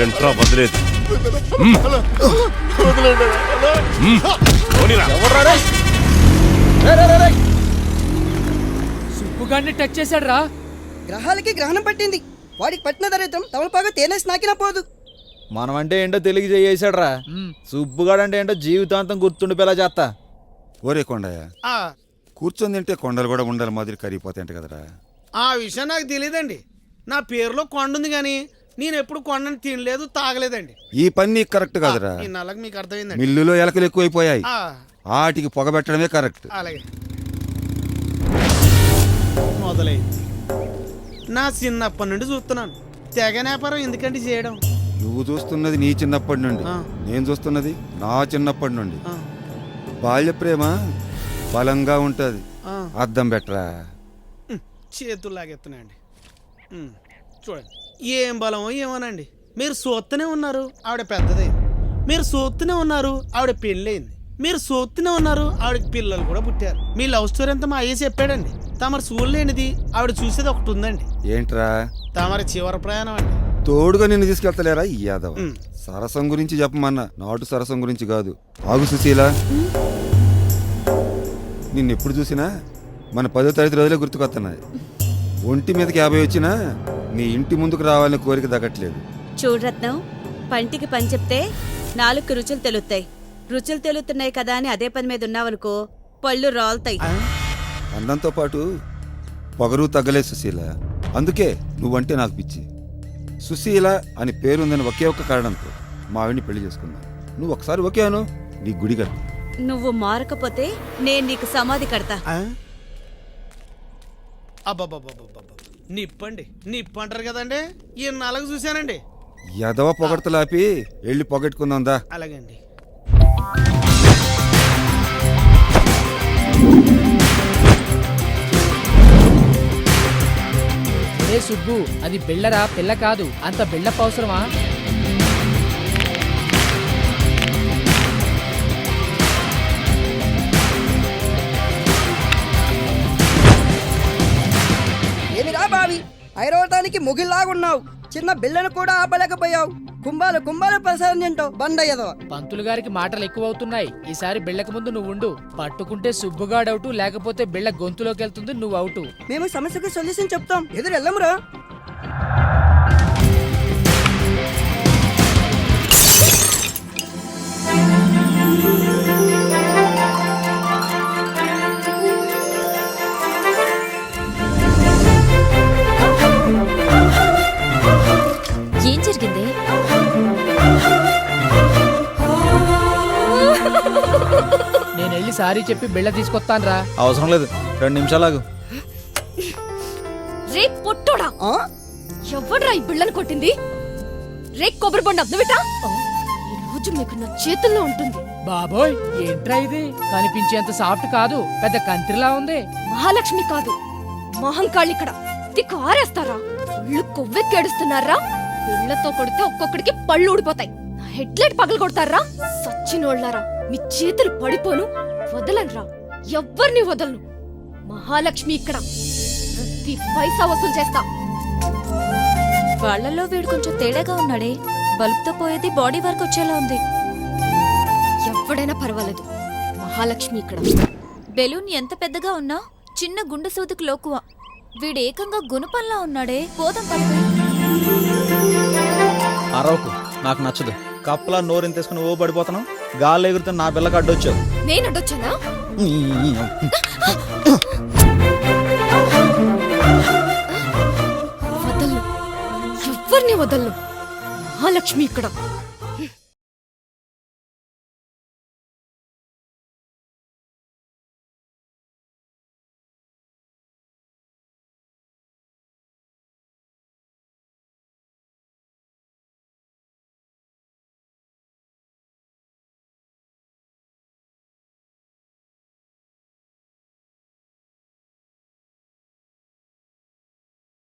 ఏంట్రా వదిలేదు? సుబ్బుగాడిని టచ్ చేశాడు రా. గ్రహాలకి గ్రహణం పట్టింది. వాడికి పట్టిన దరిద్రం తమలపాకు తేనేసి నాకినా పోదు. మనం అంటే ఏంటో తెలియ చేసాడు రా. సుబ్బుగాడు అంటే ఏంటో జీవితాంతం గుర్తుండిపోయేలా చేస్తా. ఓరే కొండయ్య, కూర్చొని తింటే కొండలు కూడా ఉండాలి మాదిరి కరిగిపోతాయంట కదరా. ఆ విషయం నాకు తెలియదండి. నా పేరులో కొండ ఉంది కానీ నేను ఎప్పుడు కొండని తినలేదు, తాగలేదండి. ఈ పని నీకు కరెక్ట్ కదరా. ఈ నల్లకి మీకు అర్థమైందండి. మిల్లులో ఎలకలు ఎక్కువైపోయాయి, వాటికి పొగబెట్టడమే కరెక్ట్. అలాగే మొదలైంది. నా చిన్నప్పటి నుండి చూస్తున్నాను తెగ వ్యాపారం ఎందుకంటే చేయడం. నువ్వు చూస్తున్నది నీ చిన్నప్పటి నుండి, నేను చూస్తున్నది నా చిన్నప్పటి నుండి. బాల్య ప్రేమ బలంగా ఉంటది, అద్దం బెటరా. చేతులు లాగెత్తున్నాయండి. చూడండి ఏం బలమో ఏమోనండి. మీరు చూస్తూనే ఉన్నారు ఆవిడ పెద్దదైంది, మీరు చూస్తూనే ఉన్నారు ఆవిడ పెళ్ళయింది, మీరు చూస్తూనే ఉన్నారు ఆవిడకి పిల్లలు కూడా పుట్టారు. మీ లవ్ స్టోరీ అంతా మా అయ్యే చెప్పాడండి. తమరు చూడలేనిది ఆవిడ చూసేది ఒకటి ఉందండి. ఏంట్రా? తమరి చివరి ప్రయాణం అండి. తోడుగా నిన్ను తీసుకెళ్తలేరా ఈ యాదవ? సరసం గురించి చెప్పమన్నా, నాటు సరసం గురించి కాదు. ఆగు సుశీల, నిన్నెప్పుడు చూసినా మన 10వ తరగతి రోజులే గుర్తుకొస్తున్నాయి. ఒంటి మీదకి 50 వచ్చినా నీ ఇంటి ముందుకు రావాలని కోరిక తగ్గట్లేదు. చూడరత్నం, పంటికి పని చెప్తే 4 రుచులు తెలుస్తాయి. రుచులు తెలుస్తున్నాయి కదా అని అదే పని మీద ఉన్నావనుకో పళ్ళు రాలుతాయి. అందంతో పాటు పొగరు తగ్గలే సుశీల. అందుకే నువ్వంటే నాకు పిచ్చి. సుశీల అని పేరుందని ఒకే ఒక్క కారణంతో మా ఆవిడ్ని పెళ్లి చేసుకున్నా. నువ్వు ఒకసారి ఒకే అను, నీ గుడి కట్టు. నువ్వు మారకపోతే నేను నీకు సమాధి కడతా. అబ్బాబ్బాబ్బా, నిప్పండి నిప్పు అంటారు కదండి. ఈ నలగ చూశానండి. ఎదవ పొగడతలాపి వెళ్ళి పొగట్టుకుందా. అలాగే అండి. ఏ సుబ్బు, అది బిళ్ళరా, పిల్ల కాదు. అంత బిళ్ళపు అవసరమా? ఏమిరా బావి, ఐరోటానికి ముగిల్లాగున్నావు. చిన్న బిళ్ళను కూడా ఆపలేకపోయావు. కుంభాలు కుంభాలు ప్రసాదం తింటావు బండయ్యదో. పంతులు గారికి మాటలు ఎక్కువ అవుతున్నాయి. ఈసారి బిళ్ళకు ముందు నువ్వు ఉండు. పట్టుకుంటే సుబ్బుగాడు అవుటు, లేకపోతే బిళ్ళ గొంతులోకి వెళ్తుంది, నువ్వు అవుటు. మేము సమస్యకు సొల్యూషన్ చెప్తాం, ఎదురు వెళ్ళమురా. ఏం జరిగింది? నేను వెళ్ళి సారీ చెప్పి బిళ్ళ తీసుకొస్తాను రా. అవసరం లేదు, 2 నిమిషాలు. రే పొట్టోడా, ఎవడ్రా ఈ బిళ్ళను కొట్టింది? రే కొబ్బరి బొండ అబ్దువిటా, ఈ రోజు మీకు నా చేతుల్లో ఉంటుంది. బాబోయ్, ఏంట్రా ఇది? కనిపించేంత సాఫ్ట్ కాదు, పెద్ద కంత్రిలా ఉంది. మహాలక్ష్మి కాదు, మహంకాళి. ఇక్కడ దిక్కు ఆరేస్తారా? ఒళ్ళు కొవ్వెక్కేడుస్తున్నారా? బిళ్ళతో కొడితే ఒక్కొక్కడికి పళ్ళు ఊడిపోతాయి. హెడ్లైట్ పగలు కొడతారా? సచ్చినోళ్ళారా, మీ చేతులు పడిపోను, వదలనరా, ఎవ్వరిని వదలను. మహాలక్ష్మి ఇక్కడ, ప్రతి పైసా వసూలు చేస్తా. వాళ్ళల్లో వీడు కొంచెం తేడాగా ఉన్నాడే. బల్బ్తో పోయేది బాడీ వరకు వచ్చేలా ఉంది. ఎవడైనా పర్వాలేదు, మహాలక్ష్మి ఇక్కడ. బెలూన్ ఎంత పెద్దగా ఉన్నా చిన్న గుండె సూదుకు లోకువ. వీడు ఏకంగా గుణపంలా ఉన్నాడే. పోదాం పడిపోయి. అరవకు, నాకు నచ్చదు. కప్పలా నోరు తీసుకుని ఓ పడిపోతాను. గాల్లో ఎగురుతున్న నా పిల్లకి అడ్డొచ్చావు. నేను అడ్డొచ్చానా? వదలను, ఎవరిని వదలను. మహాలక్ష్మి ఇక్కడ,